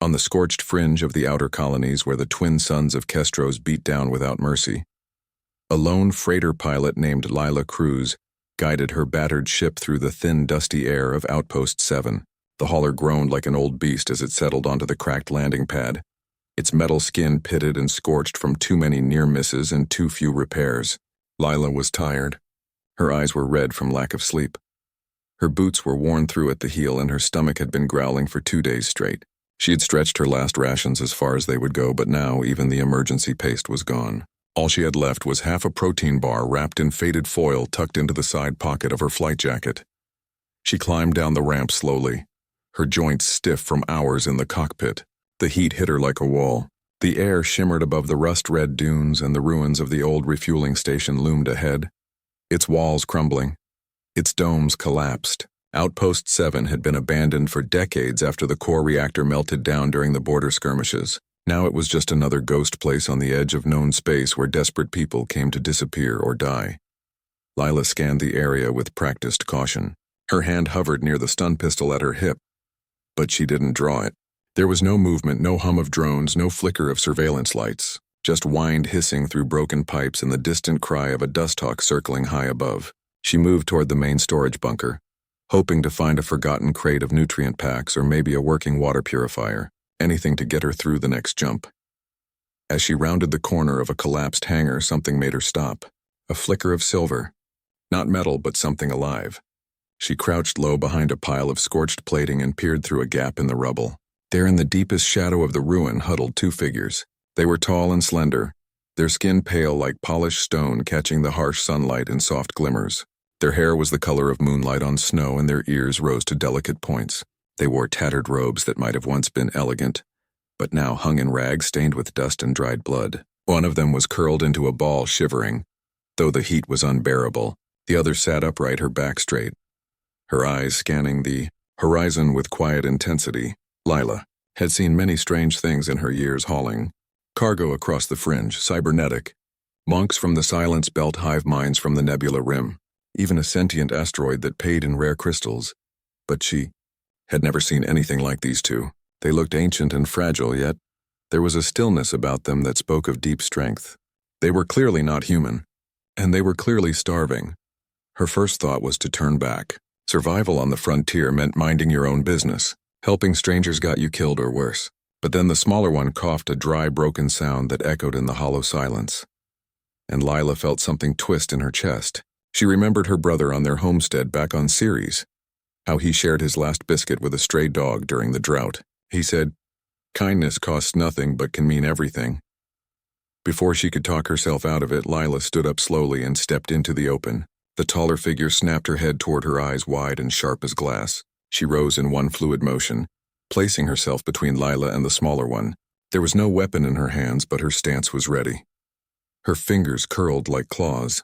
on the scorched fringe of the outer colonies where the twin sons of Kestros beat down without mercy. A lone freighter pilot named Lila Cruz guided her battered ship through the thin, dusty air of Outpost 7. The hauler groaned like an old beast as it settled onto the cracked landing pad, its metal skin pitted and scorched from too many near misses and too few repairs. Lila was tired. Her eyes were red from lack of sleep. Her boots were worn through at the heel and her stomach had been growling for 2 days straight. She had stretched her last rations as far as they would go, but now even the emergency paste was gone. All she had left was half a protein bar wrapped in faded foil tucked into the side pocket of her flight jacket. She climbed down the ramp slowly, her joints stiff from hours in the cockpit. The heat hit her like a wall. The air shimmered above the rust-red dunes and the ruins of the old refueling station loomed ahead, its walls crumbling, its domes collapsed. Outpost 7 had been abandoned for decades after the core reactor melted down during the border skirmishes. Now it was just another ghost place on the edge of known space where desperate people came to disappear or die. Lila scanned the area with practiced caution. Her hand hovered near the stun pistol at her hip, but she didn't draw it. There was no movement, no hum of drones, no flicker of surveillance lights, just wind hissing through broken pipes and the distant cry of a dust hawk circling high above. She moved toward the main storage bunker, hoping to find a forgotten crate of nutrient packs or maybe a working water purifier, anything to get her through the next jump. As she rounded the corner of a collapsed hangar, something made her stop. A flicker of silver. Not metal, but something alive. She crouched low behind a pile of scorched plating and peered through a gap in the rubble. There in the deepest shadow of the ruin huddled 2 figures. They were tall and slender, their skin pale like polished stone catching the harsh sunlight in soft glimmers. Their hair was the color of moonlight on snow and their ears rose to delicate points. They wore tattered robes that might have once been elegant, but now hung in rags stained with dust and dried blood. One of them was curled into a ball, shivering, though the heat was unbearable. The other sat upright, her back straight, her eyes scanning the horizon with quiet intensity. Lila had seen many strange things in her years hauling cargo across the fringe, cybernetic, monks from the Silence Belt, hive minds from the Nebula Rim, even a sentient asteroid that paid in rare crystals. But she had never seen anything like these 2. They looked ancient and fragile, yet there was a stillness about them that spoke of deep strength. They were clearly not human, and they were clearly starving. Her first thought was to turn back. Survival on the frontier meant minding your own business. Helping strangers got you killed or worse. But then the smaller one coughed a dry, broken sound that echoed in the hollow silence. And Lila felt something twist in her chest. She remembered her brother on their homestead back on Ceres, how he shared his last biscuit with a stray dog during the drought. He said, "Kindness costs nothing but can mean everything." Before she could talk herself out of it, Lila stood up slowly and stepped into the open. The taller figure snapped her head toward her, eyes wide and sharp as glass. She rose in one fluid motion, placing herself between Lila and the smaller one. There was no weapon in her hands, but her stance was ready. Her fingers curled like claws.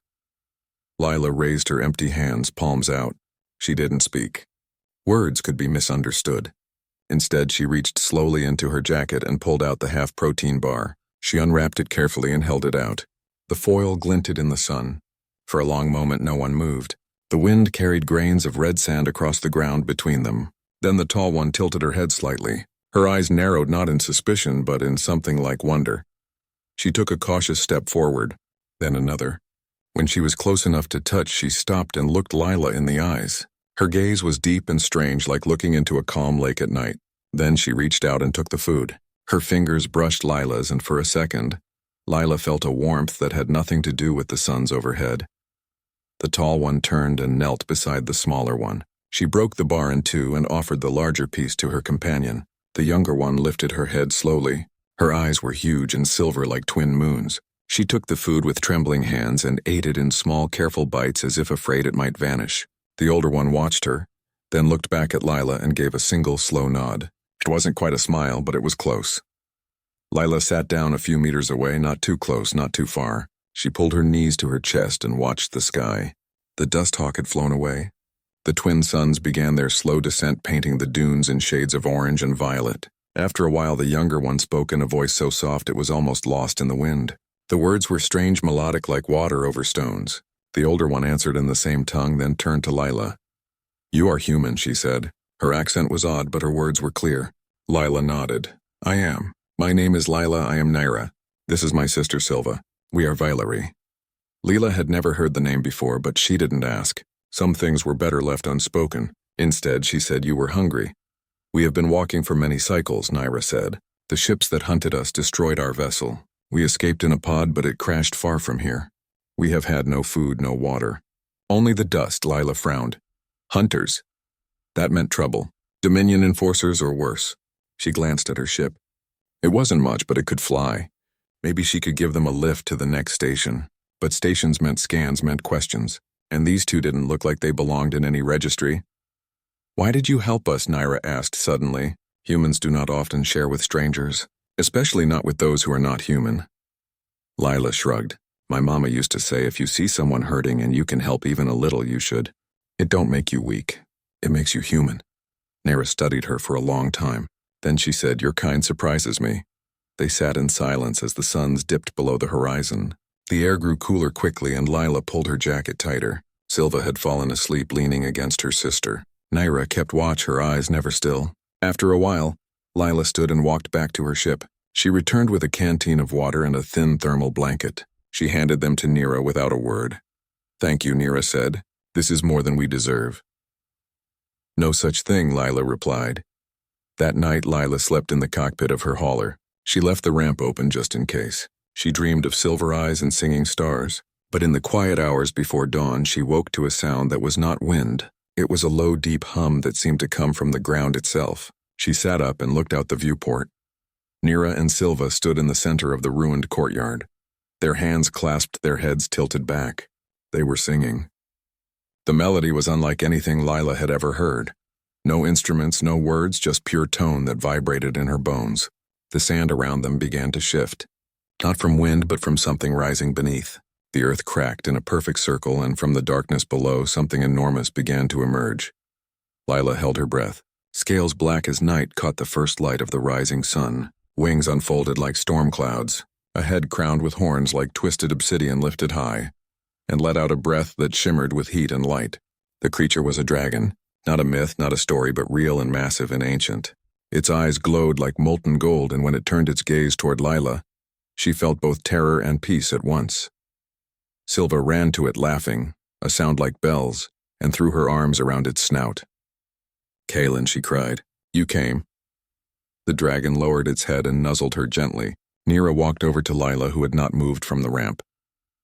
Lila raised her empty hands, palms out. She didn't speak. Words could be misunderstood. Instead, she reached slowly into her jacket and pulled out the half-protein bar. She unwrapped it carefully and held it out. The foil glinted in the sun. For a long moment, no one moved. The wind carried grains of red sand across the ground between them. Then the tall one tilted her head slightly. Her eyes narrowed not in suspicion, but in something like wonder. She took a cautious step forward, then another. When she was close enough to touch, she stopped and looked Lila in the eyes. Her gaze was deep and strange, like looking into a calm lake at night. Then she reached out and took the food. Her fingers brushed Lila's, and for a second, Lila felt a warmth that had nothing to do with the suns overhead. The tall one turned and knelt beside the smaller one. She broke the bar in 2 and offered the larger piece to her companion. The younger one lifted her head slowly. Her eyes were huge and silver like twin moons. She took the food with trembling hands and ate it in small, careful bites as if afraid it might vanish. The older one watched her, then looked back at Lila and gave a single slow nod. It wasn't quite a smile, but it was close. Lila sat down a few meters away, not too close, not too far. She pulled her knees to her chest and watched the sky. The dust hawk had flown away. The twin suns began their slow descent, painting the dunes in shades of orange and violet. After a while, the younger one spoke in a voice so soft it was almost lost in the wind. The words were strange, melodic like water over stones. The older one answered in the same tongue, then turned to Lila. "You are human," she said. Her accent was odd, but her words were clear. Lila nodded. I am. My name is Lila, I am Naira. This is my sister Silva. We are Valerie. Leela had never heard the name before, but she didn't ask. Some things were better left unspoken. Instead, she said you were hungry. We have been walking for many cycles, Naira said. The ships that hunted us destroyed our vessel. We escaped in a pod, but it crashed far from here. We have had no food, no water. Only the dust, Lila frowned. Hunters. That meant trouble. Dominion enforcers or worse. She glanced at her ship. It wasn't much, but it could fly. Maybe she could give them a lift to the next station. But stations meant scans, meant questions. And these two didn't look like they belonged in any registry. Why did you help us? Naira asked suddenly. Humans do not often share with strangers, especially not with those who are not human. Lila shrugged. My mama used to say if you see someone hurting and you can help even a little, you should. It don't make you weak. It makes you human. Naira studied her for a long time. Then she said, your kind surprises me. They sat in silence as the suns dipped below the horizon. The air grew cooler quickly and Lila pulled her jacket tighter. Silva had fallen asleep leaning against her sister. Naira kept watch, her eyes never still. After a while, Lila stood and walked back to her ship. She returned with a canteen of water and a thin thermal blanket. She handed them to Naira without a word. Thank you, Naira said. This is more than we deserve. No such thing, Lila replied. That night, Lila slept in the cockpit of her hauler. She left the ramp open just in case. She dreamed of silver eyes and singing stars. But in the quiet hours before dawn, she woke to a sound that was not wind. It was a low, deep hum that seemed to come from the ground itself. She sat up and looked out the viewport. Naira and Silva stood in the center of the ruined courtyard. Their hands clasped, their heads tilted back. They were singing. The melody was unlike anything Lila had ever heard. No instruments, no words, just pure tone that vibrated in her bones. The sand around them began to shift. Not from wind, but from something rising beneath. The earth cracked in a perfect circle, and from the darkness below, something enormous began to emerge. Lila held her breath. Scales black as night caught the first light of the rising sun. Wings unfolded like storm clouds. A head crowned with horns like twisted obsidian lifted high, and let out a breath that shimmered with heat and light. The creature was a dragon. Not a myth, not a story, but real and massive and ancient. Its eyes glowed like molten gold, and when it turned its gaze toward Lila, she felt both terror and peace at once. Silva ran to it laughing, a sound like bells, and threw her arms around its snout. Kaelin, she cried. You came. The dragon lowered its head and nuzzled her gently. Naira walked over to Lila, who had not moved from the ramp.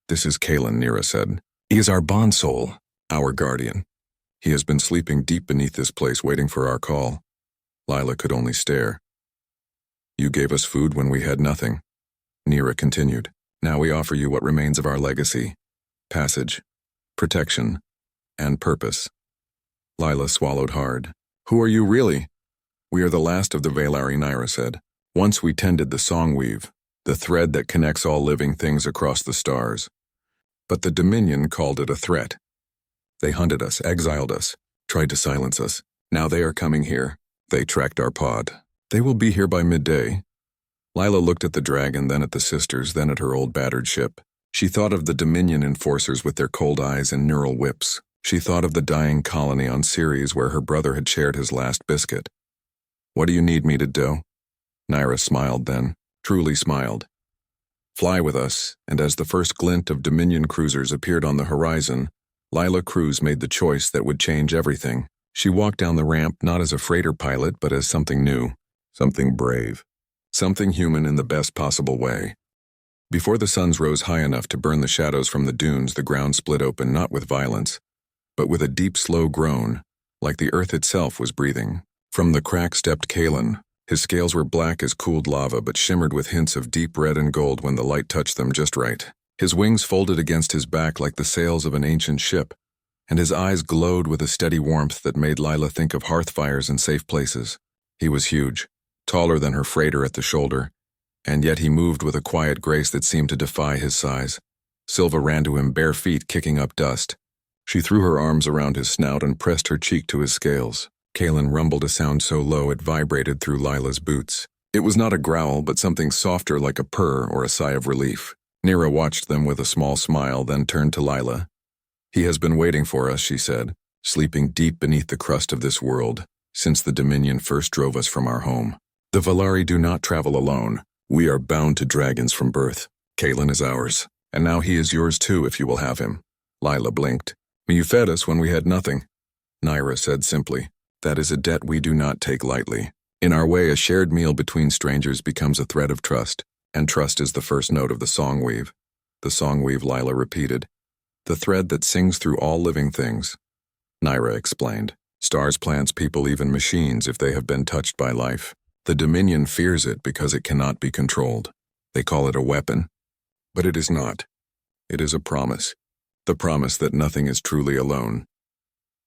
This is Kaelin, Naira said. He is our bond soul, our guardian. He has been sleeping deep beneath this place waiting for our call. Lila could only stare. You gave us food when we had nothing. Naira continued. Now we offer you what remains of our legacy. Passage, protection, and purpose. Lila swallowed hard. Who are you really? We are the last of the Valari, Naira said. Once we tended the song weave, the thread that connects all living things across the stars. But the Dominion called it a threat. They hunted us, exiled us, tried to silence us. Now they are coming here. They tracked our pod. They will be here by midday. Lila looked at the dragon, then at the sisters, then at her old battered ship. She thought of the Dominion enforcers with their cold eyes and neural whips. She thought of the dying colony on Ceres where her brother had shared his last biscuit. What do you need me to do? Naira smiled then, truly smiled. Fly with us, and as the first glint of Dominion cruisers appeared on the horizon, Lila Cruz made the choice that would change everything. She walked down the ramp not as a freighter pilot, but as something new, something brave, something human in the best possible way. Before the suns rose high enough to burn the shadows from the dunes, the ground split open not with violence, but with a deep, slow groan, like the earth itself was breathing. From the crack stepped Kaelin. His scales were black as cooled lava, but shimmered with hints of deep red and gold when the light touched them just right. His wings folded against his back like the sails of an ancient ship, and his eyes glowed with a steady warmth that made Lila think of hearth fires and safe places. He was huge, taller than her freighter at the shoulder, and yet he moved with a quiet grace that seemed to defy his size. Silva ran to him, bare feet kicking up dust. She threw her arms around his snout and pressed her cheek to his scales. Kaelin rumbled a sound so low it vibrated through Lila's boots. It was not a growl, but something softer like a purr or a sigh of relief. Naira watched them with a small smile, then turned to Lila. He has been waiting for us, she said, sleeping deep beneath the crust of this world, since the Dominion first drove us from our home. The Valari do not travel alone. We are bound to dragons from birth. Caitlin is ours, and now he is yours too if you will have him. Lila blinked. You fed us when we had nothing. Naira said simply, that is a debt we do not take lightly. In our way, a shared meal between strangers becomes a thread of trust, and trust is the first note of the song weave. The song weave, Lila repeated. The thread that sings through all living things. Naira explained. Stars, plants, people, even machines, if they have been touched by life. The Dominion fears it because it cannot be controlled. They call it a weapon. But it is not. It is a promise. The promise that nothing is truly alone.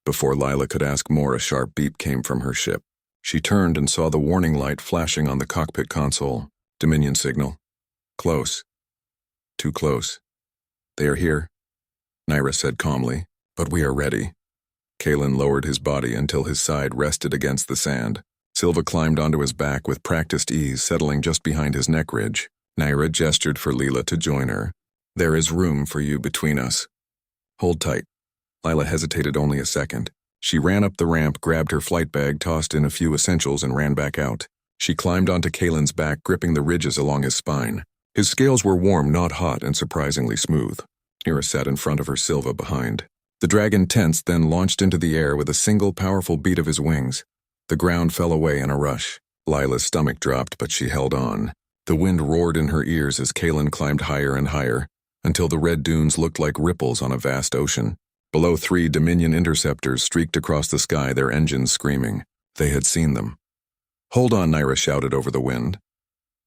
Before Lila could ask more, a sharp beep came from her ship. She turned and saw the warning light flashing on the cockpit console. Dominion signal. Close. Too close. They are here, Naira said calmly, but we are ready. Kalen lowered his body until his side rested against the sand. Silva climbed onto his back with practiced ease, settling just behind his neck ridge. Naira gestured for Lila to join her. There is room for you between us. Hold tight. Lila hesitated only a second. She ran up the ramp, grabbed her flight bag, tossed in a few essentials, and ran back out. She climbed onto Kalen's back, gripping the ridges along his spine. His scales were warm, not hot, and surprisingly smooth. Nira sat in front of her, Silva behind. The dragon tensed, then launched into the air with a single powerful beat of his wings. The ground fell away in a rush. Lila's stomach dropped, but she held on. The wind roared in her ears as Kalen climbed higher and higher, until the red dunes looked like ripples on a vast ocean. Below, 3 Dominion interceptors streaked across the sky, their engines screaming. They had seen them. Hold on, Naira shouted over the wind.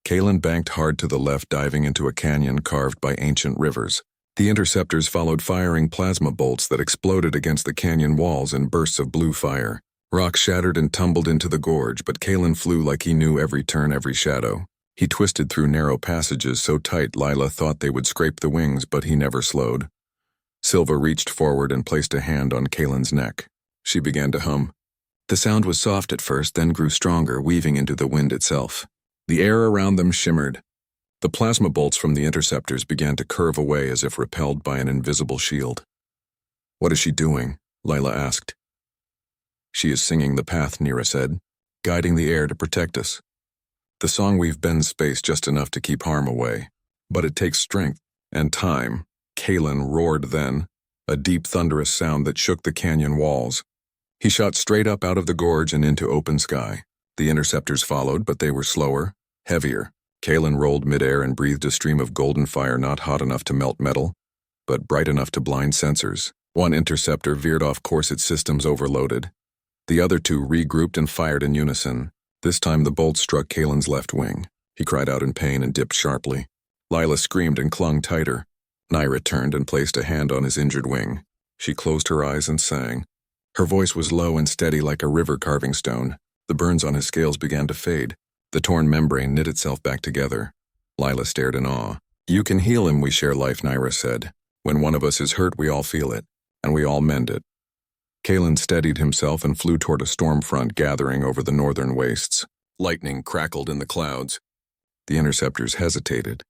Kalen banked hard to the left, diving into a canyon carved by ancient rivers. The interceptors followed, firing plasma bolts that exploded against the canyon walls in bursts of blue fire. Rocks shattered and tumbled into the gorge, but Kalen flew like he knew every turn, every shadow. He twisted through narrow passages so tight Lila thought they would scrape the wings, but he never slowed. Silva reached forward and placed a hand on Kalen's neck. She began to hum. The sound was soft at first, then grew stronger, weaving into the wind itself. The air around them shimmered. The plasma bolts from the interceptors began to curve away as if repelled by an invisible shield. What is she doing? Lila asked. She is singing the path, Nira said, guiding the air to protect us. The song we've bent space just enough to keep harm away. But it takes strength and time. Kalen roared then, a deep thunderous sound that shook the canyon walls. He shot straight up out of the gorge and into open sky. The interceptors followed, but they were slower, heavier. Kalen rolled midair and breathed a stream of golden fire, not hot enough to melt metal, but bright enough to blind sensors. One interceptor veered off course, its systems overloaded. The other 2 regrouped and fired in unison. This time the bolt struck Kalen's left wing. He cried out in pain and dipped sharply. Lila screamed and clung tighter. Naira turned and placed a hand on his injured wing. She closed her eyes and sang. Her voice was low and steady like a river carving stone. The burns on his scales began to fade. The torn membrane knit itself back together. Lila stared in awe. You can heal him, we share life, Naira said. When one of us is hurt, we all feel it, and we all mend it. Kalen steadied himself and flew toward a storm front gathering over the northern wastes. Lightning crackled in the clouds. The interceptors hesitated.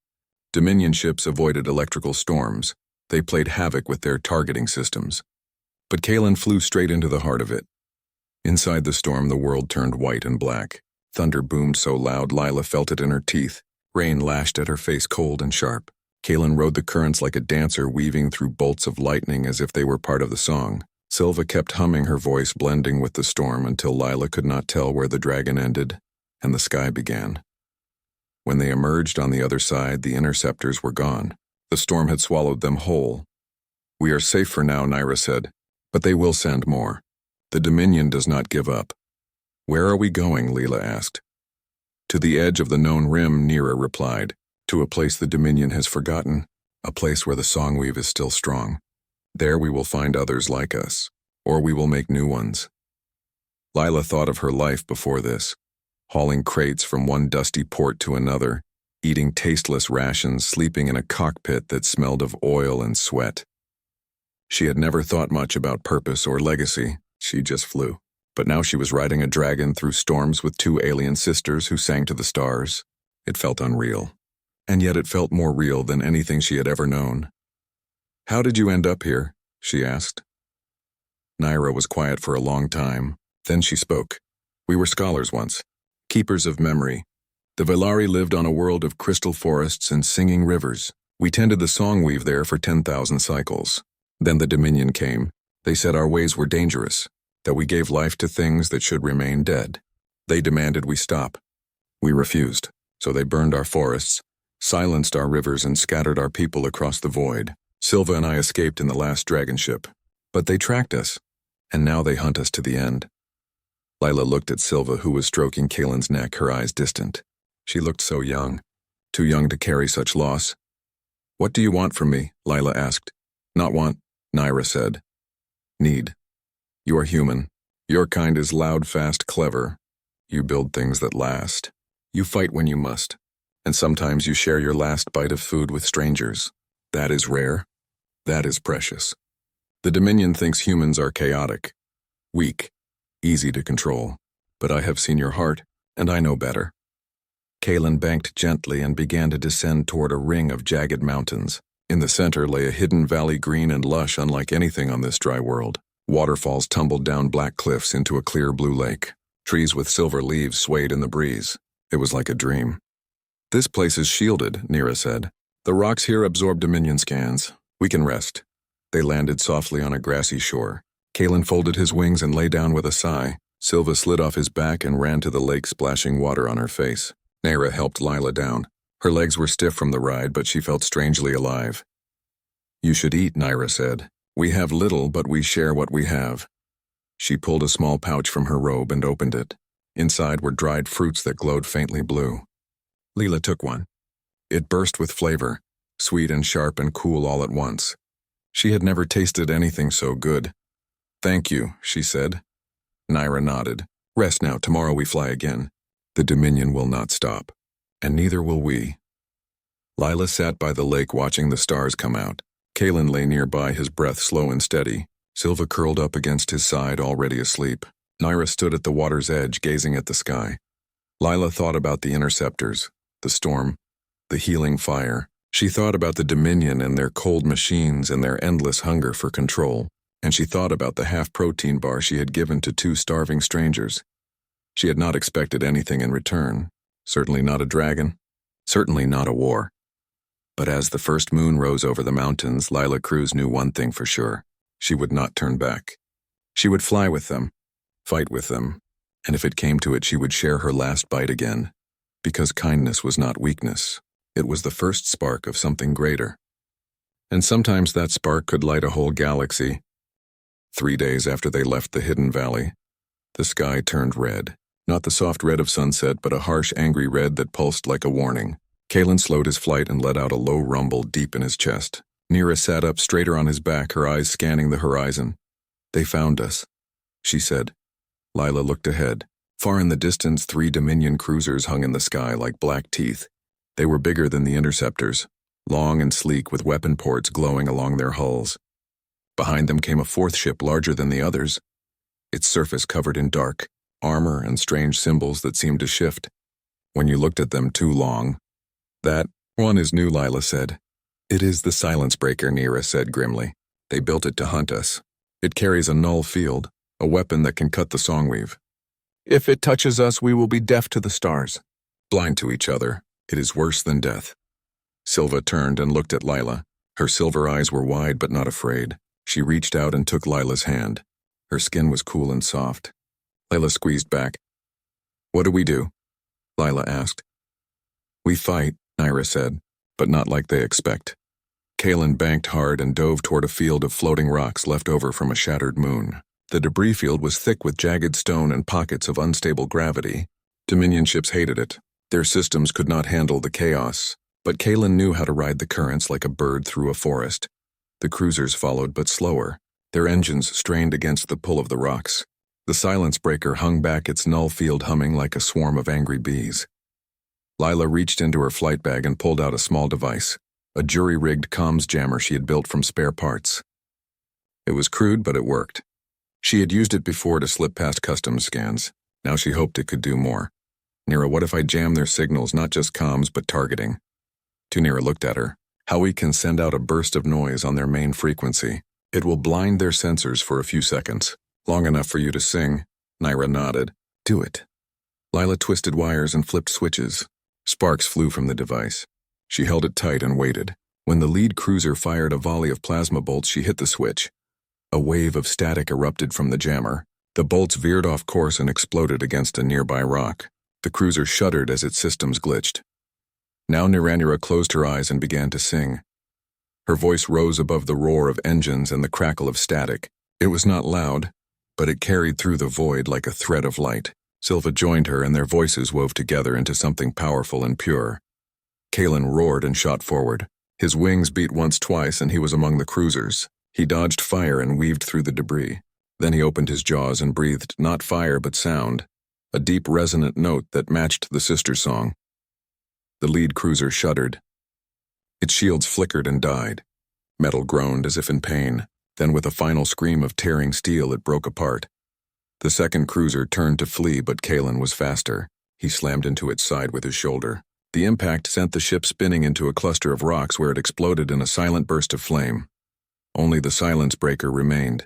Dominion ships avoided electrical storms. They played havoc with their targeting systems. But Kalen flew straight into the heart of it. Inside the storm, the world turned white and black. Thunder boomed so loud Lila felt it in her teeth. Rain lashed at her face, cold and sharp. Kalen rode the currents like a dancer, weaving through bolts of lightning as if they were part of the song. Silva kept humming, her voice blending with the storm until Lila could not tell where the dragon ended and the sky began. When they emerged on the other side, the interceptors were gone. The storm had swallowed them whole. We are safe for now, Naira said, but they will send more. The Dominion does not give up. Where are we going? Lila asked. To the edge of the known rim, Nira replied. To a place the Dominion has forgotten, a place where the songweave is still strong. There we will find others like us, or we will make new ones. Lila thought of her life before this, hauling crates from one dusty port to another, eating tasteless rations, sleeping in a cockpit that smelled of oil and sweat. She had never thought much about purpose or legacy, she just flew. But now she was riding a dragon through storms with 2 alien sisters who sang to the stars. It felt unreal. And yet it felt more real than anything she had ever known. How did you end up here? She asked. Naira was quiet for a long time. Then she spoke. We were scholars once. Keepers of memory. The Velari lived on a world of crystal forests and singing rivers. We tended the song weave there for 10,000 cycles. Then the Dominion came. They said our ways were dangerous, that we gave life to things that should remain dead. They demanded we stop. We refused, so they burned our forests, silenced our rivers, and scattered our people across the void. Silva and I escaped in the last dragon ship. But they tracked us, and now they hunt us to the end. Lila looked at Silva, who was stroking Kaelin's neck, her eyes distant. She looked so young, too young to carry such loss. "What do you want from me?" Lila asked. "Not want," Naira said. "Need. You are human. Your kind is loud, fast, clever. You build things that last. You fight when you must. And sometimes you share your last bite of food with strangers. That is rare. That is precious. The Dominion thinks humans are chaotic, weak, easy to control. But I have seen your heart, and I know better." Kaelin banked gently and began to descend toward a ring of jagged mountains. In the center lay a hidden valley, green and lush, unlike anything on this dry world. Waterfalls tumbled down black cliffs into a clear blue lake. Trees with silver leaves swayed in the breeze. It was like a dream. "This place is shielded," Nira said. "The rocks here absorb Dominion scans. We can rest." They landed softly on a grassy shore. Kaelin folded his wings and lay down with a sigh. Silva slid off his back and ran to the lake, splashing water on her face. Naira helped Lila down. Her legs were stiff from the ride, but she felt strangely alive. "You should eat," Naira said. "We have little, but we share what we have." She pulled a small pouch from her robe and opened it. Inside were dried fruits that glowed faintly blue. Lila took one. It burst with flavor, sweet and sharp and cool all at once. She had never tasted anything so good. "Thank you," she said. Naira nodded. "Rest now, tomorrow we fly again. The Dominion will not stop, and neither will we." Lila sat by the lake watching the stars come out. Kaelin lay nearby, his breath slow and steady. Silva curled up against his side, already asleep. Naira stood at the water's edge, gazing at the sky. Lila thought about the interceptors, the storm, the healing fire. She thought about the Dominion and their cold machines and their endless hunger for control. And she thought about the half-protein bar she had given to 2 starving strangers. She had not expected anything in return. Certainly not a dragon. Certainly not a war. But as the first moon rose over the mountains, Lila Cruz knew one thing for sure. She would not turn back. She would fly with them, fight with them, and if it came to it, she would share her last bite again. Because kindness was not weakness. It was the first spark of something greater. And sometimes that spark could light a whole galaxy. 3 days after they left the hidden valley, the sky turned red. Not the soft red of sunset, but a harsh, angry red that pulsed like a warning. Kaelin slowed his flight and let out a low rumble deep in his chest. Nira sat up straighter on his back, her eyes scanning the horizon. "They found us," she said. Lila looked ahead. Far in the distance, 3 Dominion cruisers hung in the sky like black teeth. They were bigger than the interceptors, long and sleek with weapon ports glowing along their hulls. Behind them came a 4th ship larger than the others, its surface covered in dark, armor and strange symbols that seemed to shift. When you looked at them too long. "That one is new," Lila said. "It is the Silence Breaker," Nira said grimly. "They built it to hunt us. It carries a null field, a weapon that can cut the songweave. If it touches us, we will be deaf to the stars, blind to each other. It is worse than death." Silva turned and looked at Lila. Her silver eyes were wide but not afraid. She reached out and took Lila's hand. Her skin was cool and soft. Lila squeezed back. "What do we do?" Lila asked. "We fight," Naira said, "but not like they expect." Kaelin banked hard and dove toward a field of floating rocks left over from a shattered moon. The debris field was thick with jagged stone and pockets of unstable gravity. Dominion ships hated it. Their systems could not handle the chaos, but Kaelin knew how to ride the currents like a bird through a forest. The cruisers followed, but slower. Their engines strained against the pull of the rocks. The Silence Breaker hung back, its null field humming like a swarm of angry bees. Lila reached into her flight bag and pulled out a small device, a jury-rigged comms jammer she had built from spare parts. It was crude, but it worked. She had used it before to slip past customs scans. Now she hoped it could do more. "Nira, what if I jam their signals, not just comms, but targeting?" Tunira looked at her. "How we can send out a burst of noise on their main frequency. It will blind their sensors for a few seconds. Long enough for you to sing." Naira nodded. "Do it." Lila twisted wires and flipped switches. Sparks flew from the device. She held it tight and waited. When the lead cruiser fired a volley of plasma bolts, she hit the switch. A wave of static erupted from the jammer. The bolts veered off course and exploded against a nearby rock. The cruiser shuddered as its systems glitched. Now Niranira closed her eyes and began to sing. Her voice rose above the roar of engines and the crackle of static. It was not loud, but it carried through the void like a thread of light. Silva joined her, and their voices wove together into something powerful and pure. Kalen roared and shot forward. His wings beat once, twice, and he was among the cruisers. He dodged fire and weaved through the debris. Then he opened his jaws and breathed not fire but sound, a deep resonant note that matched the sister song. The lead cruiser shuddered. Its shields flickered and died. Metal groaned as if in pain. Then with a final scream of tearing steel, it broke apart. The second cruiser turned to flee, but Kalen was faster. He slammed into its side with his shoulder. The impact sent the ship spinning into a cluster of rocks where it exploded in a silent burst of flame. Only the silence breaker remained.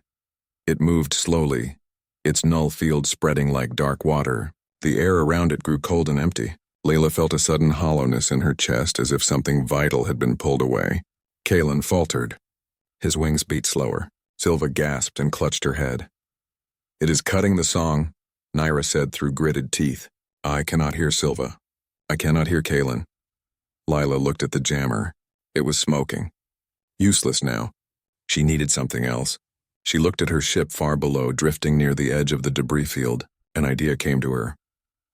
It moved slowly, its null field spreading like dark water. The air around it grew cold and empty. Layla felt a sudden hollowness in her chest, as if something vital had been pulled away. Kalen faltered. His wings beat slower. Silva gasped and clutched her head. "It is cutting the song," Naira said through gritted teeth. "I cannot hear Silva. I cannot hear Kalen." Lila looked at the jammer. It was smoking. Useless now. She needed something else. She looked at her ship far below, drifting near the edge of the debris field. An idea came to her.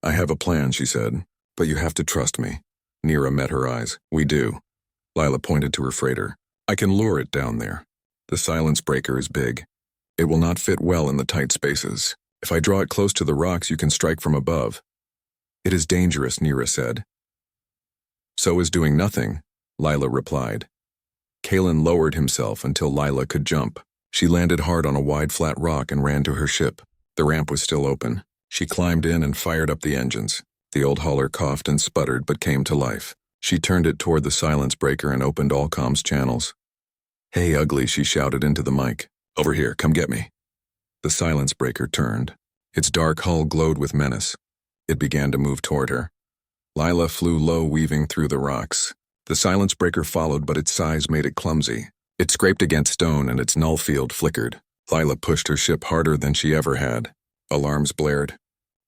"I have a plan," she said, "but you have to trust me." Nira met her eyes. "We do." Lila pointed to her freighter. "I can lure it down there. The silence breaker is big. It will not fit well in the tight spaces. If I draw it close to the rocks, you can strike from above." "It is dangerous," Nira said. "So is doing nothing," Lila replied. Kalen lowered himself until Lila could jump. She landed hard on a wide flat rock and ran to her ship. The ramp was still open. She climbed in and fired up the engines. The old hauler coughed and sputtered but came to life. She turned it toward the silence breaker and opened all comms channels. "Hey, ugly," she shouted into the mic. "Over here, come get me." The silence breaker turned. Its dark hull glowed with menace. It began to move toward her. Lila flew low, weaving through the rocks. The silence breaker followed, but its size made it clumsy. It scraped against stone and its null field flickered. Lila pushed her ship harder than she ever had. Alarms blared.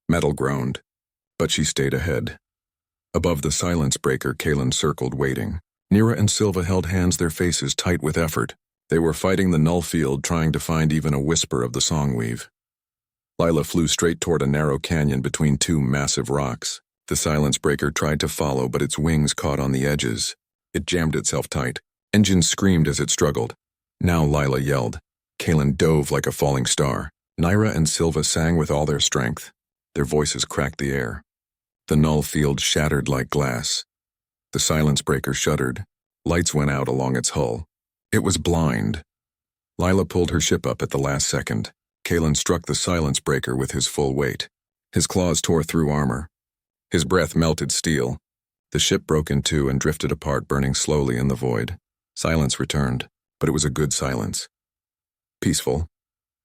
Metal groaned. But she stayed ahead. Above the silence breaker, Kalen circled, waiting. Nira and Silva held hands, their faces tight with effort. They were fighting the null field, trying to find even a whisper of the song weave. Lila flew straight toward a narrow canyon between two massive rocks. The silence breaker tried to follow, but its wings caught on the edges. It jammed itself tight. Engines screamed as it struggled. Now Lila yelled. Kalen dove like a falling star. Naira and Silva sang with all their strength. Their voices cracked the air. The null field shattered like glass. The silence breaker shuddered. Lights went out along its hull. It was blind. Lila pulled her ship up at the last second. Kalen struck the silence breaker with his full weight. His claws tore through armor. His breath melted steel. The ship broke in two and drifted apart, burning slowly in the void. Silence returned, but it was a good silence. Peaceful.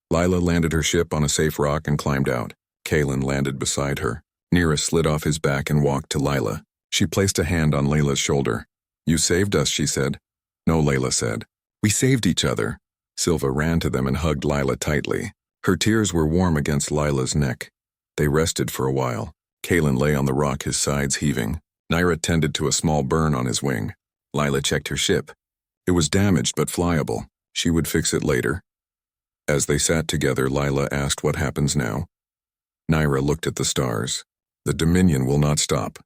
Lila landed her ship on a safe rock and climbed out. Kalen landed beside her. Nira slid off his back and walked to Lila. She placed a hand on Layla's shoulder. "You saved us," she said. "No," Layla said. "We saved each other." Silva ran to them and hugged Lila tightly. Her tears were warm against Lila's neck. They rested for a while. Kalen lay on the rock, his sides heaving. Naira tended to a small burn on his wing. Lila checked her ship. It was damaged but flyable. She would fix it later. As they sat together, Lila asked, "What happens now?" Naira looked at the stars. "The Dominion will not stop.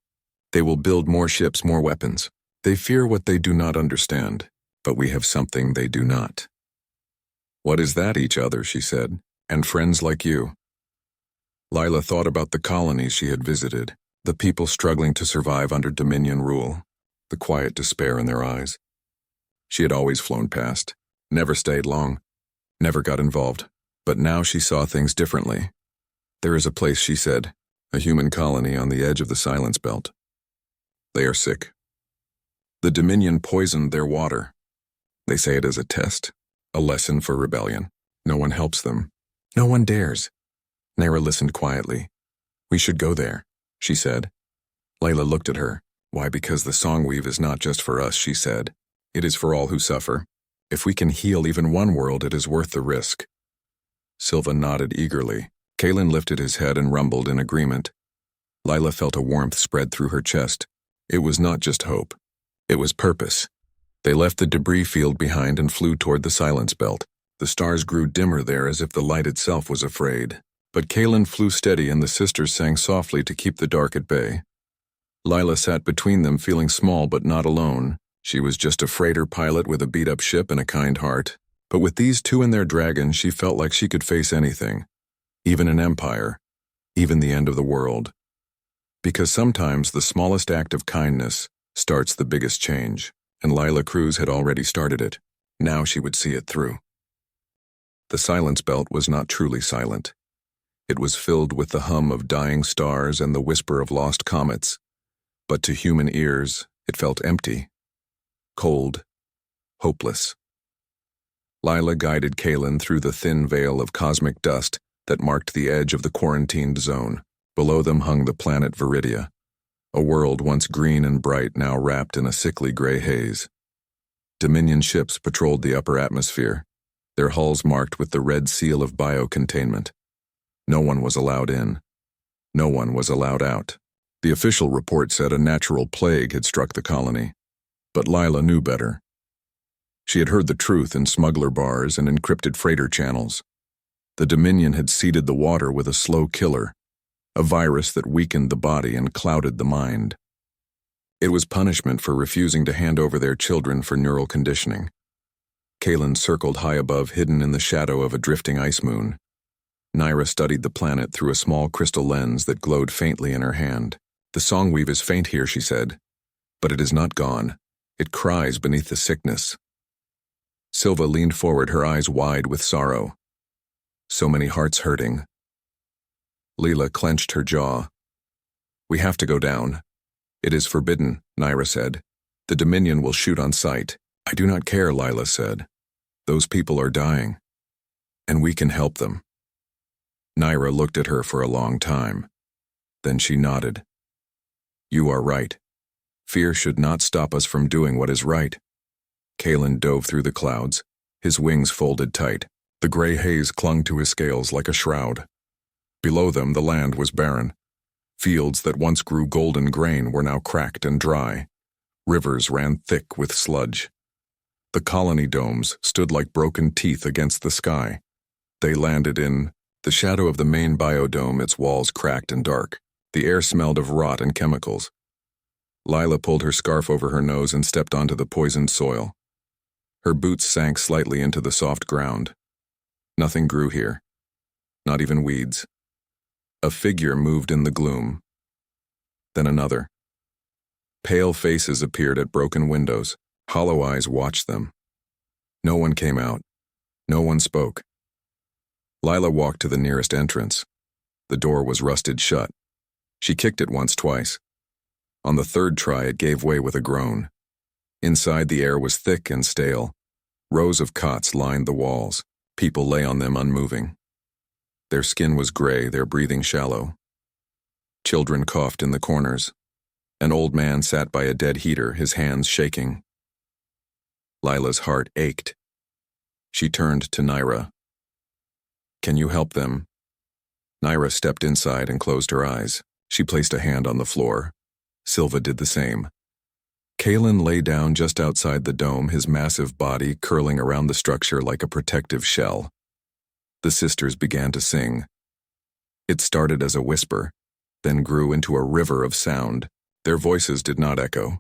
They will build more ships, more weapons. They fear what they do not understand, but we have something they do not." "What is that?" "Each other," she said, "and friends like you." Lila thought about the colonies she had visited, the people struggling to survive under Dominion rule, the quiet despair in their eyes. She had always flown past, never stayed long, never got involved, but now she saw things differently. "There is a place," she said, "a human colony on the edge of the silence belt. They are sick. The Dominion poisoned their water. They say it is a test, a lesson for rebellion. No one helps them. No one dares." Naira listened quietly. "We should go there." she said. Layla looked at her. Why, because the song weave is not just for us, she said. It is for all who suffer. If we can heal even one world, it is worth the risk. Silva nodded eagerly. Kalen lifted his head and rumbled in agreement. Layla felt a warmth spread through her chest. It was not just hope. It was purpose. They left the debris field behind and flew toward the silence belt. The stars grew dimmer there as if the light itself was afraid. But Kalen flew steady and the sisters sang softly to keep the dark at bay. Layla sat between them, feeling small but not alone. She was just a freighter pilot with a beat-up ship and a kind heart. But with these two and their dragon, she felt like she could face anything. Even an empire. Even the end of the world. Because sometimes the smallest act of kindness starts the biggest change. And Lila Cruz had already started it. Now she would see it through. The silence belt was not truly silent. It was filled with the hum of dying stars and the whisper of lost comets. But to human ears, it felt empty. Cold. Hopeless. Lila guided Kalen through the thin veil of cosmic dust that marked the edge of the quarantined zone. Below them hung the planet Viridia, a world once green and bright, now wrapped in a sickly gray haze. Dominion ships patrolled the upper atmosphere, their hulls marked with the red seal of biocontainment. No one was allowed in. No one was allowed out. The official report said a natural plague had struck the colony, but Lila knew better. She had heard the truth in smuggler bars and encrypted freighter channels. The Dominion had seeded the water with a slow killer, a virus that weakened the body and clouded the mind. It was punishment for refusing to hand over their children for neural conditioning. Kalen circled high above, hidden in the shadow of a drifting ice moon. Naira studied the planet through a small crystal lens that glowed faintly in her hand. The songweave is faint here, she said, but it is not gone. It cries beneath the sickness. Silva leaned forward, her eyes wide with sorrow. So many hearts hurting. Leela clenched her jaw. We have to go down. It is forbidden, Naira said. The Dominion will shoot on sight. I do not care, Lila said. Those people are dying. And we can help them. Naira looked at her for a long time. Then she nodded. You are right. Fear should not stop us from doing what is right. Kalen dove through the clouds, his wings folded tight. The gray haze clung to his scales like a shroud. Below them, the land was barren. Fields that once grew golden grain were now cracked and dry. Rivers ran thick with sludge. The colony domes stood like broken teeth against the sky. They landed in the shadow of the main biodome, its walls cracked and dark. The air smelled of rot and chemicals. Lila pulled her scarf over her nose and stepped onto the poisoned soil. Her boots sank slightly into the soft ground. Nothing grew here. Not even weeds. A figure moved in the gloom. Then another. Pale faces appeared at broken windows. Hollow eyes watched them. No one came out. No one spoke. Lila walked to the nearest entrance. The door was rusted shut. She kicked it once, twice. On the third try, it gave way with a groan. Inside, the air was thick and stale. Rows of cots lined the walls. People lay on them unmoving. Their skin was gray, their breathing shallow. Children coughed in the corners. An old man sat by a dead heater, his hands shaking. Lila's heart ached. She turned to Naira. Can you help them? Naira stepped inside and closed her eyes. She placed a hand on the floor. Silva did the same. Kalen lay down just outside the dome, his massive body curling around the structure like a protective shell. The sisters began to sing. It started as a whisper, then grew into a river of sound. Their voices did not echo.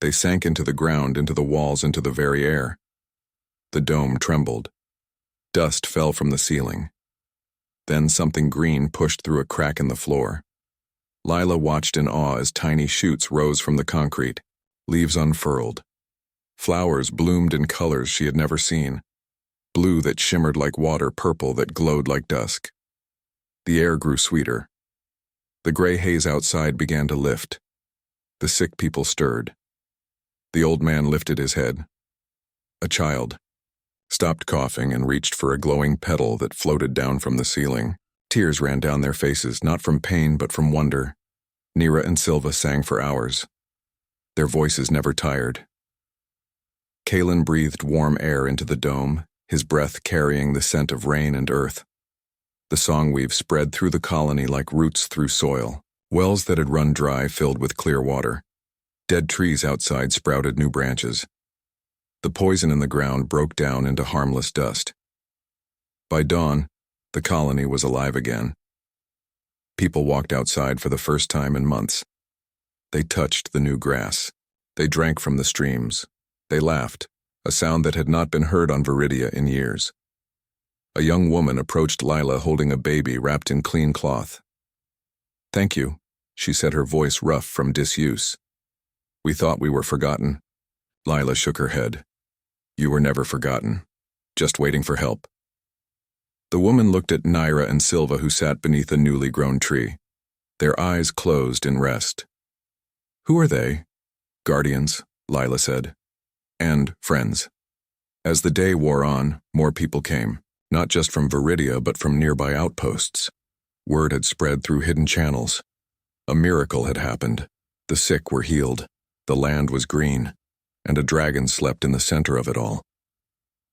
They sank into the ground, into the walls, into the very air. The dome trembled. Dust fell from the ceiling. Then something green pushed through a crack in the floor. Lila watched in awe as tiny shoots rose from the concrete. Leaves unfurled. Flowers bloomed in colors she had never seen. Blue that shimmered like water, purple that glowed like dusk. The air grew sweeter. The gray haze outside began to lift. The sick people stirred. The old man lifted his head. A child. Stopped coughing and reached for a glowing petal that floated down from the ceiling. Tears ran down their faces, not from pain but from wonder. Nira and Silva sang for hours. Their voices never tired. Kalen breathed warm air into the dome, his breath carrying the scent of rain and earth. The song weave spread through the colony like roots through soil. Wells that had run dry filled with clear water. Dead trees outside sprouted new branches. The poison in the ground broke down into harmless dust. By dawn, the colony was alive again. People walked outside for the first time in months. They touched the new grass. They drank from the streams. They laughed, a sound that had not been heard on Viridia in years. A young woman approached Lila holding a baby wrapped in clean cloth. "Thank you," she said, her voice rough from disuse. "We thought we were forgotten." Lila shook her head. "You were never forgotten, just waiting for help." The woman looked at Nira and Silva, who sat beneath a newly grown tree. Their eyes closed in rest. "Who are they?" "Guardians," Lila said. "And friends." As the day wore on, more people came, not just from Viridia but from nearby outposts. Word had spread through hidden channels. A miracle had happened. The sick were healed, the land was green, and a dragon slept in the center of it all.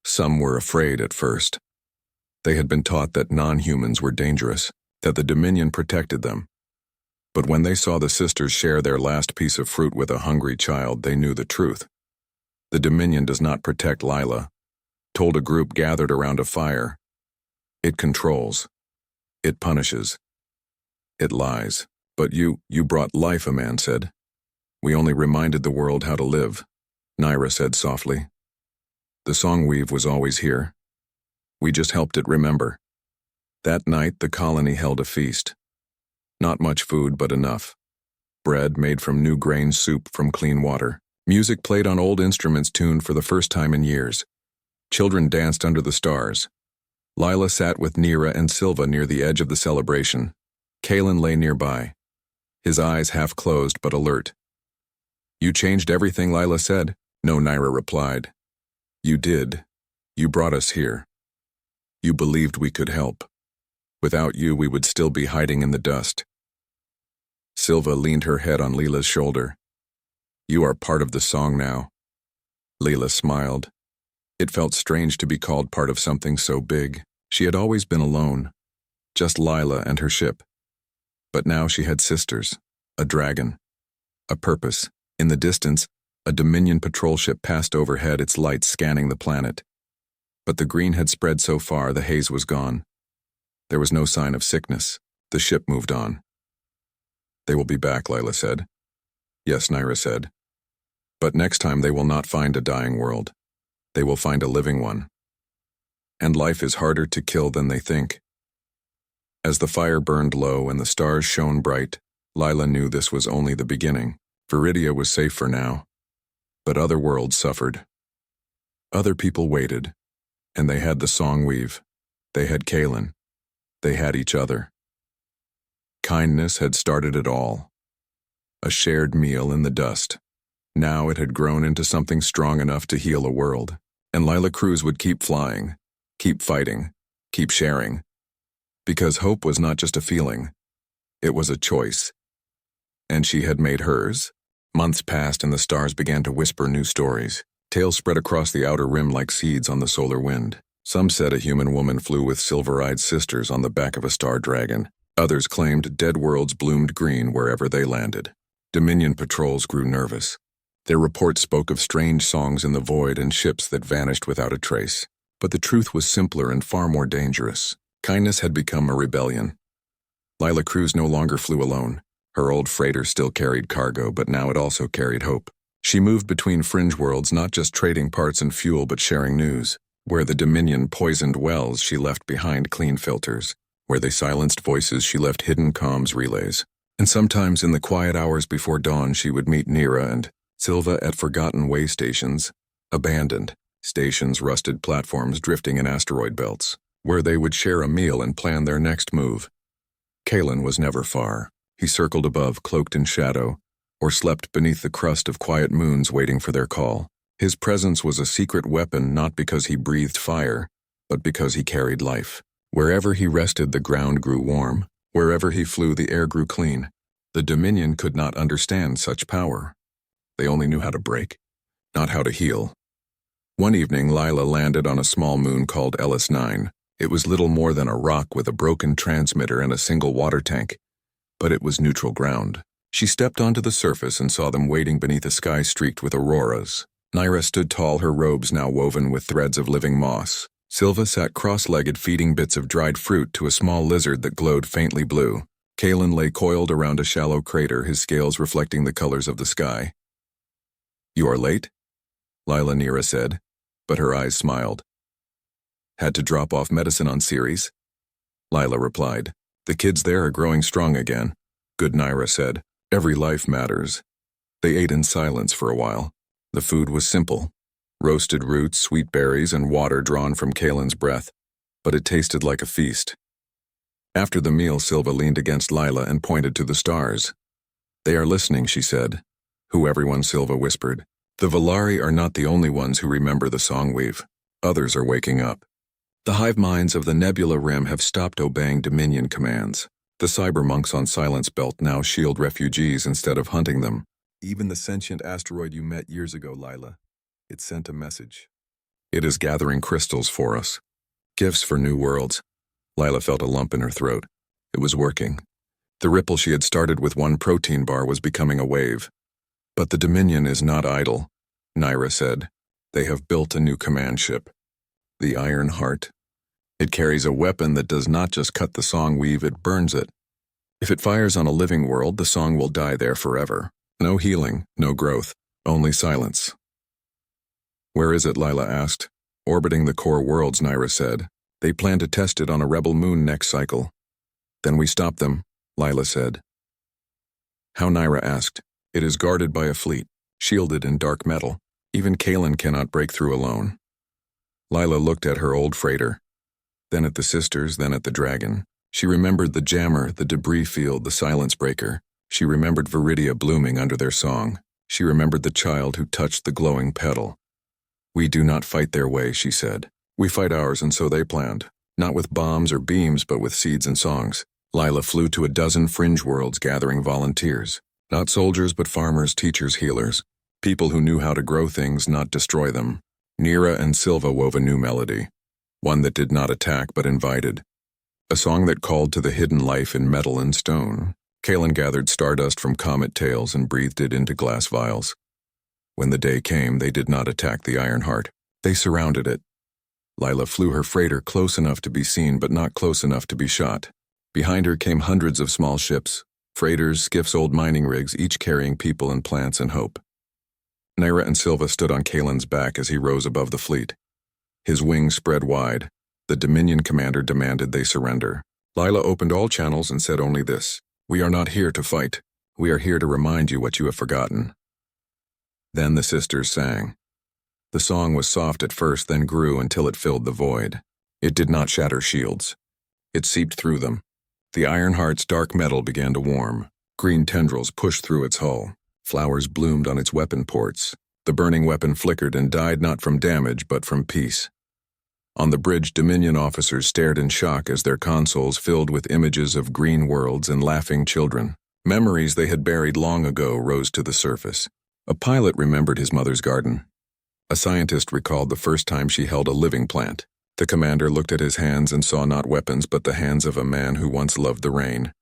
Some were afraid at first. They had been taught that non-humans were dangerous, that the Dominion protected them. But when they saw the sisters share their last piece of fruit with a hungry child, they knew the truth. The Dominion does not protect Lila, told a group gathered around a fire. It controls. It punishes. It lies. "But you brought life," a man said. "We only reminded the world how to live," Nira said softly. "The song weave was always here. We just helped it remember." That night, the colony held a feast. Not much food, but enough. Bread made from new grain, soup from clean water. Music played on old instruments tuned for the first time in years. Children danced under the stars. Lila sat with Nira and Silva near the edge of the celebration. Kalen lay nearby, his eyes half closed but alert. "You changed everything," Lila said. "No," Nira replied. "You did. You brought us here. You believed we could help. Without you, we would still be hiding in the dust." Silva leaned her head on Lila's shoulder. "You are part of the song now." Lila smiled. It felt strange to be called part of something so big. She had always been alone, just Lila and her ship. But now she had sisters, a dragon, a purpose. In the distance, a Dominion patrol ship passed overhead, its lights scanning the planet. But the green had spread so far, the haze was gone. There was no sign of sickness. The ship moved on. "They will be back," Lila said. "Yes," Nira said. "But next time they will not find a dying world. They will find a living one. And life is harder to kill than they think." As the fire burned low and the stars shone bright, Lila knew this was only the beginning. Viridia was safe for now. But other worlds suffered. Other people waited. And they had the song weave. They had Kalen. They had each other. Kindness had started it all. A shared meal in the dust. Now it had grown into something strong enough to heal a world. And Lila Cruz would keep flying, keep fighting, keep sharing. Because hope was not just a feeling. It was a choice. And she had made hers. Months passed and the stars began to whisper new stories. Tales spread across the outer rim like seeds on the solar wind. Some said a human woman flew with silver-eyed sisters on the back of a star dragon. Others claimed dead worlds bloomed green wherever they landed. Dominion patrols grew nervous. Their reports spoke of strange songs in the void and ships that vanished without a trace. But the truth was simpler and far more dangerous. Kindness had become a rebellion. Lila Cruz no longer flew alone. Her old freighter still carried cargo, but now it also carried hope. She moved between fringe worlds, not just trading parts and fuel, but sharing news. Where the Dominion poisoned wells, she left behind clean filters. Where they silenced voices, she left hidden comms relays. And sometimes in the quiet hours before dawn, she would meet Nira and Silva at forgotten way stations, abandoned stations, rusted platforms drifting in asteroid belts, where they would share a meal and plan their next move. Kalen was never far. He circled above, cloaked in shadow, or slept beneath the crust of quiet moons waiting for their call. His presence was a secret weapon, not because he breathed fire, but because he carried life. Wherever he rested, the ground grew warm. Wherever he flew, the air grew clean. The Dominion could not understand such power. They only knew how to break, not how to heal. One evening, Lila landed on a small moon called Ellis 9. It was little more than a rock with a broken transmitter and a single water tank, but it was neutral ground. She stepped onto the surface and saw them waiting beneath a sky streaked with auroras. Nyra stood tall, her robes now woven with threads of living moss. Silva sat cross-legged, feeding bits of dried fruit to a small lizard that glowed faintly blue. Kalen lay coiled around a shallow crater, his scales reflecting the colors of the sky. "You are late?" Lila Nyra said, but her eyes smiled. "Had to drop off medicine on Ceres?" Lila replied. "The kids there are growing strong again." "Good," Nyra said. "Every life matters." They ate in silence for a while. The food was simple. Roasted roots, sweet berries, and water drawn from Kalen's breath, but it tasted like a feast. After the meal, Silva leaned against Lila and pointed to the stars. "They are listening," she said. "Who everyone?" Silva whispered. "The Valari are not the only ones who remember the song weave. Others are waking up. The hive minds of the Nebula Rim have stopped obeying Dominion commands. The cybermonks on Silence Belt now shield refugees instead of hunting them. Even the sentient asteroid you met years ago, Lila, it sent a message. It is gathering crystals for us. Gifts for new worlds." Lila felt a lump in her throat. It was working. The ripple she had started with one protein bar was becoming a wave. "But the Dominion is not idle," Nyra said. "They have built a new command ship. The Iron Heart. It carries a weapon that does not just cut the song weave, it burns it. If it fires on a living world, the song will die there forever. No healing, no growth, only silence." "Where is it?" Lila asked. "Orbiting the core worlds," Nyra said. "They plan to test it on a rebel moon next cycle." "Then we stop them," Lila said. "How?" Nyra asked. "It is guarded by a fleet, shielded in dark metal. Even Kalen cannot break through alone." Lila looked at her old freighter, then at the sisters, then at the dragon. She remembered the jammer, the debris field, the silence breaker. She remembered Viridia blooming under their song. She remembered the child who touched the glowing petal. "We do not fight their way," she said. "We fight ours, and so they planned. Not with bombs or beams, but with seeds and songs." Lila flew to a dozen fringe worlds gathering volunteers. Not soldiers, but farmers, teachers, healers. People who knew how to grow things, not destroy them. Nyra and Silva wove a new melody. One that did not attack, but invited. A song that called to the hidden life in metal and stone. Kalen gathered stardust from comet tails and breathed it into glass vials. When the day came, they did not attack the Iron Heart. They surrounded it. Lila flew her freighter close enough to be seen, but not close enough to be shot. Behind her came hundreds of small ships, freighters, skiffs, old mining rigs, each carrying people and plants and hope. Nyra and Silva stood on Kalen's back as he rose above the fleet. His wings spread wide. The Dominion commander demanded they surrender. Lila opened all channels and said only this: "We are not here to fight. We are here to remind you what you have forgotten." Then the sisters sang. The song was soft at first, then grew until it filled the void. It did not shatter shields. It seeped through them. The Iron Heart's dark metal began to warm. Green tendrils pushed through its hull. Flowers bloomed on its weapon ports. The burning weapon flickered and died not from damage, but from peace. On the bridge, Dominion officers stared in shock as their consoles filled with images of green worlds and laughing children. Memories they had buried long ago rose to the surface. A pilot remembered his mother's garden. A scientist recalled the first time she held a living plant. The commander looked at his hands and saw not weapons, but the hands of a man who once loved the rain.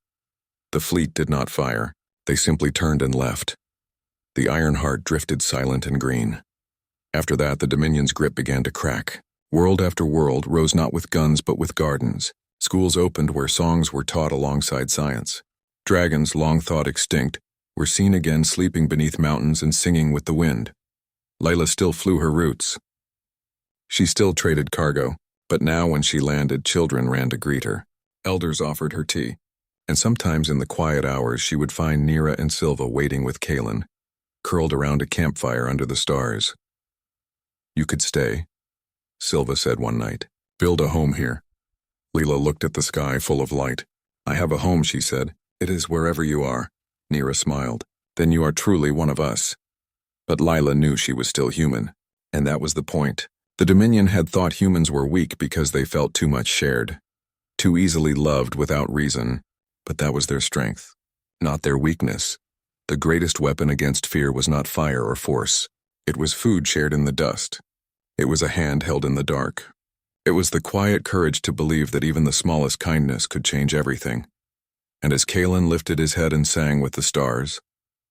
The fleet did not fire. They simply turned and left. The Iron Heart drifted silent and green. After that, the Dominion's grip began to crack. World after world rose not with guns but with gardens. Schools opened where songs were taught alongside science. Dragons, long thought extinct, were seen again sleeping beneath mountains and singing with the wind. Lila still flew her routes. She still traded cargo, but now when she landed, children ran to greet her. Elders offered her tea, and sometimes in the quiet hours she would find Nyra and Silva waiting with Kalen, curled around a campfire under the stars. "You could stay," Silva said one night. "Build a home here." Lila looked at the sky full of light. "I have a home," she said. "It is wherever you are." Nyra smiled. "Then you are truly one of us." But Lila knew she was still human, and that was the point. The Dominion had thought humans were weak because they felt too much shared, too easily loved without reason, but that was their strength. not their weakness. The greatest weapon against fear was not fire or force. It was food shared in the dust. It was a hand held in the dark. It was the quiet courage to believe that even the smallest kindness could change everything. And as Kalen lifted his head and sang with the stars,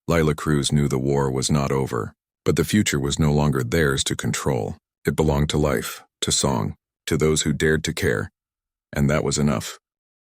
Lila Cruz knew the war was not over. But the future was no longer theirs to control. It belonged to life, to song, to those who dared to care. And that was enough.